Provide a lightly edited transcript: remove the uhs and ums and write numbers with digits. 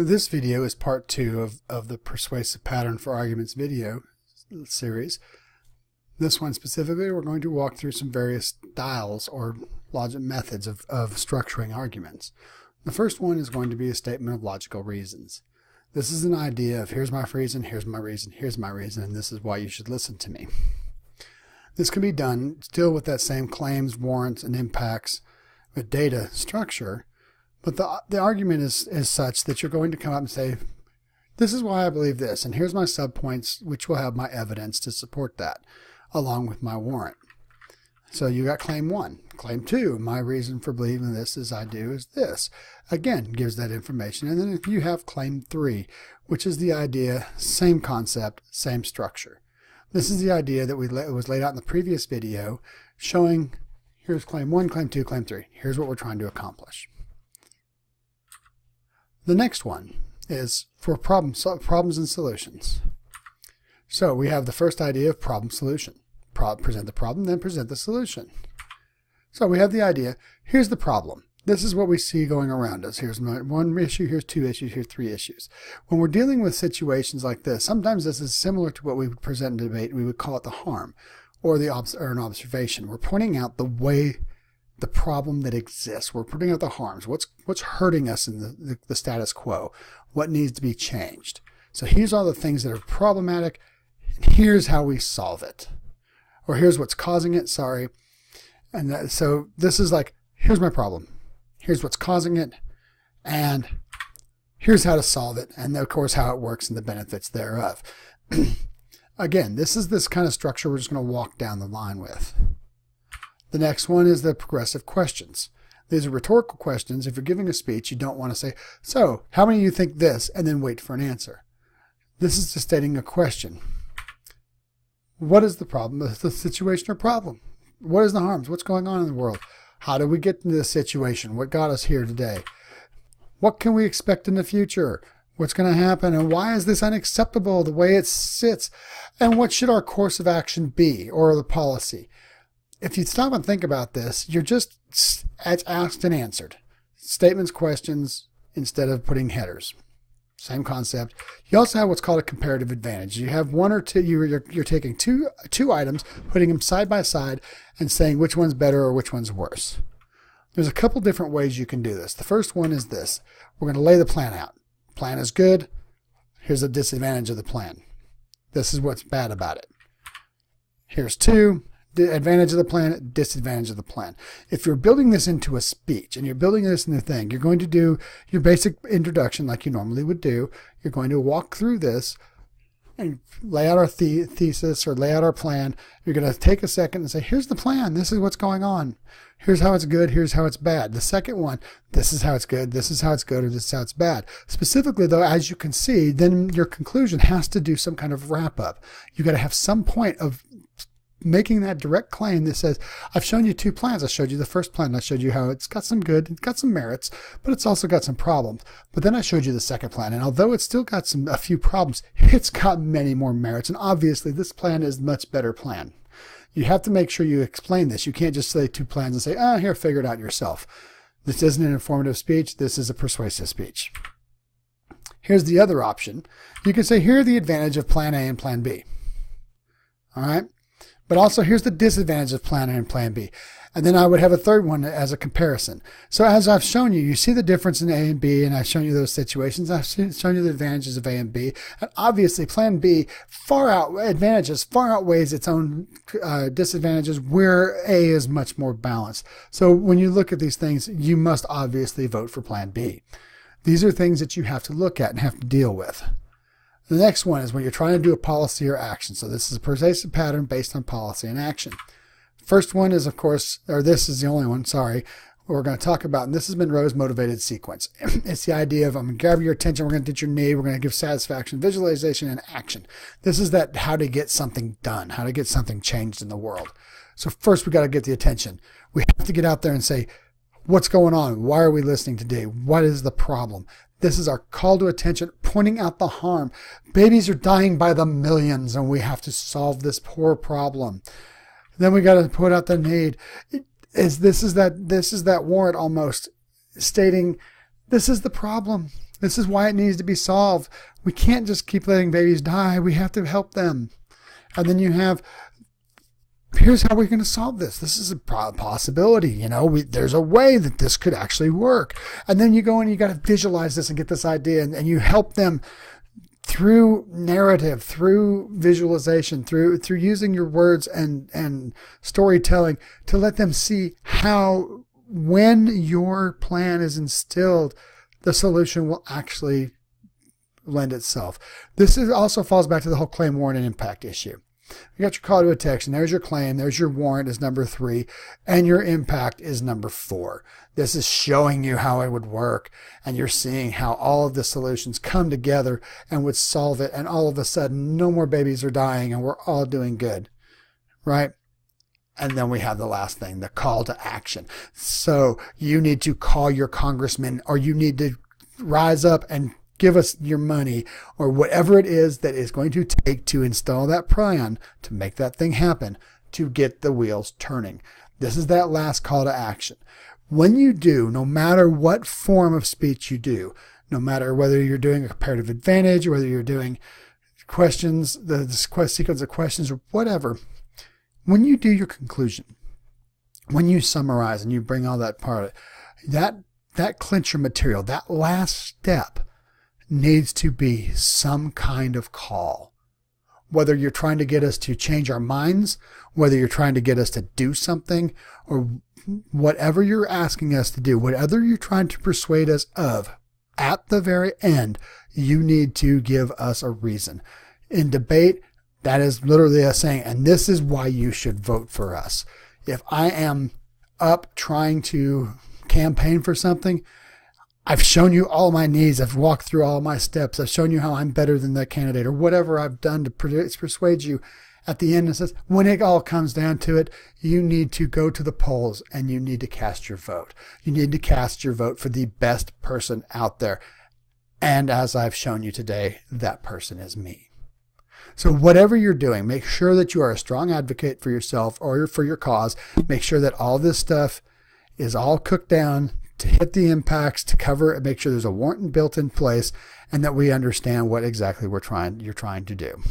This video is part 2 of the Persuasive Pattern for Arguments video series. This one specifically, we're going to walk through some various styles or logic methods of structuring arguments. The first one is going to be a statement of logical reasons. This is an idea of here's my reason, here's my reason, here's my reason, and this is why you should listen to me. This can be done still with that same claims, warrants, and impacts with data structure. But the argument is such that you're going to come up and say, this is why I believe this, and here's my subpoints, which will have my evidence to support that, along with my warrant. So you got claim 1. Claim 2, my reason for believing this as I do is this. Again, gives that information. And then if you have claim 3, which is the idea, same concept, same structure. This is the idea that was laid out in the previous video, showing here's claim 1, claim 2, claim 3. Here's what we're trying to accomplish. The next one is for problems and solutions. So we have the first idea of problem solution. Present the problem, then present the solution. So we have the idea, here's the problem. This is what we see going around us. Here's one issue, here's 2 issues, here's 3 issues. When we're dealing with situations like this, sometimes this is similar to what we would present in debate. We would call it the harm or an observation. We're pointing out the problem that exists. We're putting out the harms. What's hurting us in the status quo? What needs to be changed? So here's all the things that are problematic, and here's how we solve it. Or here's what's causing it, sorry. And so this is like, here's my problem. Here's what's causing it, and here's how to solve it, and of course how it works and the benefits thereof. Again, this is this kind of structure we're just going to walk down the line with. The next one is the progressive questions. These are rhetorical questions. If you're giving a speech, you don't want to say, so, how many of you think this, and then wait for an answer. This is just stating a question. What is the problem? The situation or problem? What is the harms? What's going on in the world? How did we get into this situation? What got us here today? What can we expect in the future? What's going to happen? And why is this unacceptable the way it sits? And what should our course of action be, or the policy? If you stop and think about this, you're just asked and answered. Statements, questions, instead of putting headers. Same concept. You also have what's called a comparative advantage. You have one or two, you're taking two items, putting them side by side, and saying which one's better or which one's worse. There's a couple different ways you can do this. The first one is this. We're going to lay the plan out. Plan is good. Here's the disadvantage of the plan. This is what's bad about it. Here's 2. The advantage of the plan, disadvantage of the plan. If you're building this into a speech and you're building this into a thing, you're going to do your basic introduction like you normally would do. You're going to walk through this and lay out our thesis or lay out our plan. You're going to take a second and say, here's the plan. This is what's going on. Here's how it's good. Here's how it's bad. The second one, this is how it's good. This is how it's good, or this is how it's bad. Specifically, though, as you can see, then your conclusion has to do some kind of wrap up. You got to have some point of making that direct claim that says, I've shown you 2 plans. I showed you the first plan. I showed you how it's got some good, it's got some merits, but it's also got some problems. But then I showed you the second plan. And although it's still got a few problems, it's got many more merits. And obviously this plan is a much better plan. You have to make sure you explain this. You can't just say 2 plans and say, here, figure it out yourself. This isn't an informative speech. This is a persuasive speech. Here's the other option. You can say, here are the advantages of plan A and plan B. All right. But also, here's the disadvantage of plan A and plan B. And then I would have a third one as a comparison. So as I've shown you, you see the difference in A and B, and I've shown you those situations. I've shown you the advantages of A and B. And obviously, plan B far outweighs its own disadvantages, where A is much more balanced. So when you look at these things, you must obviously vote for plan B. These are things that you have to look at and have to deal with. The next one is when you're trying to do a policy or action. So this is a persuasive pattern based on policy and action. First one is, of course, or this is the only one, sorry, we're going to talk about, and this has been Monroe's motivated sequence. It's the idea of, I'm going to grab your attention, we're going to get your need, we're going to give satisfaction, visualization, and action. This is that how to get something done, how to get something changed in the world. So first we got to get the attention. We have to get out there and say, what's going on? Why are we listening today? What is the problem? This is our call to attention, pointing out the harm. Babies are dying by the millions, and we have to solve this poor problem. Then we got to put out the need. This is that warrant almost stating, this is the problem. This is why it needs to be solved. We can't just keep letting babies die. We have to help them. And then you have, here's how we're going to solve this. This is a possibility. There's a way that this could actually work. And then you go and you got to visualize this and get this idea, and you help them through narrative, through visualization, through using your words and storytelling to let them see how, when your plan is instilled, the solution will actually lend itself. This also falls back to the whole claim, warrant, and impact issue. You got your call to action. There's your claim. There's your warrant is number 3. And your impact is number 4. This is showing you how it would work. And you're seeing how all of the solutions come together and would solve it. And all of a sudden, no more babies are dying and we're all doing good. Right? And then we have the last thing, the call to action. So you need to call your congressman, or you need to rise up and give us your money, or whatever it is that is going to take to install that plan, to make that thing happen, to get the wheels turning. This is that last call to action. When you do, no matter what form of speech you do, no matter whether you're doing a comparative advantage, or whether you're doing questions, the sequence of questions, or whatever, when you do your conclusion, when you summarize and you bring all that part of it, that clincher material, that last step, needs to be some kind of call. Whether you're trying to get us to change our minds, whether you're trying to get us to do something, or whatever you're asking us to do, whatever you're trying to persuade us of, at the very end, you need to give us a reason. In debate, that is literally us saying, and this is why you should vote for us. If I am up trying to campaign for something, I've shown you all my needs. I've walked through all my steps. I've shown you how I'm better than that candidate, or whatever I've done to persuade you. At the end, it says, when it all comes down to it, you need to go to the polls and you need to cast your vote. You need to cast your vote for the best person out there. And as I've shown you today, that person is me. So whatever you're doing, make sure that you are a strong advocate for yourself or for your cause. Make sure that all this stuff is all cooked down to hit the impacts, to cover it, make sure there's a warrant built in place, and that we understand what exactly you're trying to do.